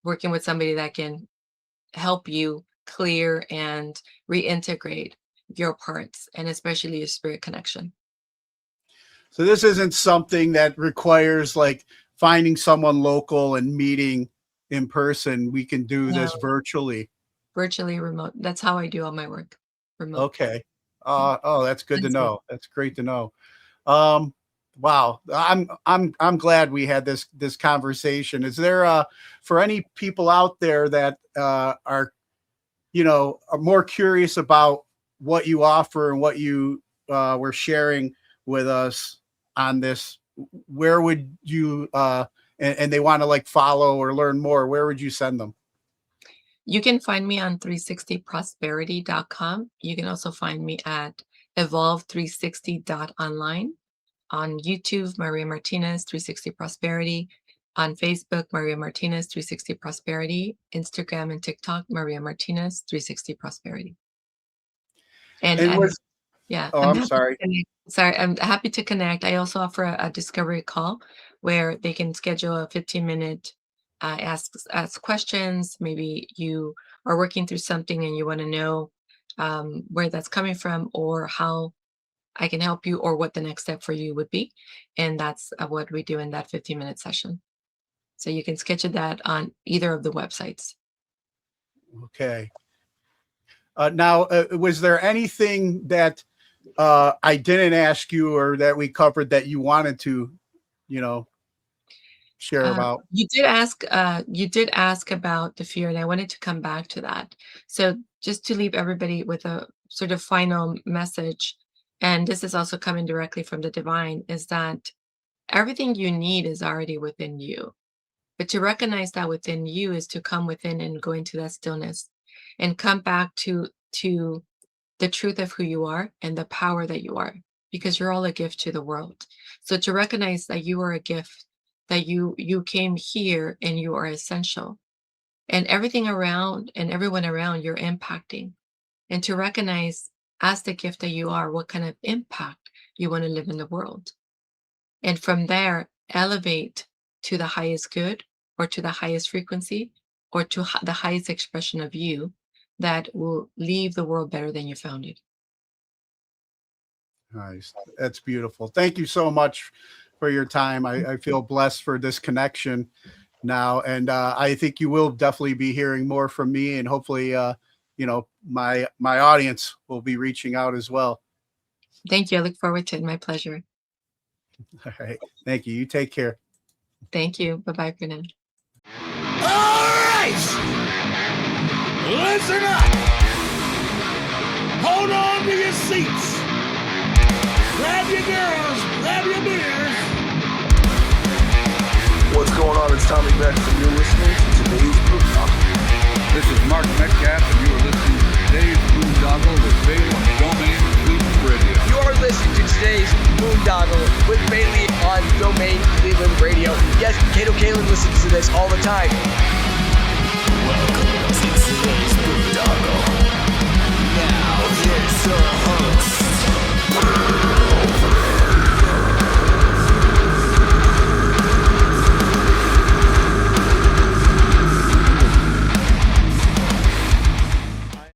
working with somebody that can help you clear and reintegrate your parts, and especially your spirit connection. So this isn't something that requires like finding someone local and meeting in person. We can do this virtually. Virtually, remote. That's how I do all my work. Remote. Okay. Oh, that's good to know. That's great to know. Wow. I'm glad we had this conversation. Is there for any people out there that are more curious about what you offer and what you were sharing with us on this, where would you and they want to like follow or learn more, where would you send them? You can find me on 360prosperity.com. You can also find me at evolve360.online. On YouTube, Maria Martinez 360 Prosperity. On Facebook, Maria Martinez 360 Prosperity. Instagram and TikTok, Maria Martinez 360 Prosperity. And I'm sorry. I'm happy to connect. I also offer a discovery call where they can schedule a 15-minute ask questions. Maybe you are working through something and you want to know where that's coming from, or how I can help you, or what the next step for you would be. And that's what we do in that 15-minute session. So you can schedule that on either of the websites. Okay. Now, was there anything that I didn't ask you or that we covered that you wanted to, share about? You did ask about the fear, and I wanted to come back to that. So just to leave everybody with a sort of final message, and this is also coming directly from the divine, is that everything you need is already within you. But to recognize that within you is to come within and go into that stillness and come back to the truth of who you are and the power that you are, because you're all a gift to the world. So to recognize that you are a gift, that you came here and you are essential, and everything around and everyone around you're impacting, and to recognize as the gift that you are, what kind of impact you want to live in the world. And from there, elevate to the highest good, or to the highest frequency, or to the highest expression of you that will leave the world better than you found it. Nice. That's beautiful. Thank you so much for your time. I feel blessed for this connection now. And I think you will definitely be hearing more from me, and hopefully, my audience will be reaching out as well. Thank you. I look forward to it. My pleasure. All right. Thank you. You take care. Thank you. Bye-bye for now. All right! Listen up! Hold on to your seats. Grab your girls, grab your beers. What's going on? It's Tommy Beck, and you're listening to today's Boondoggle. This is Mark Metcalf, and you are listening to today's Boondoggle with Bailey on Domain Cleveland Radio. You are listening to today's Boondoggle with Bailey on Domain Cleveland Radio. Yes, Kato Kaelin listens to this all the time.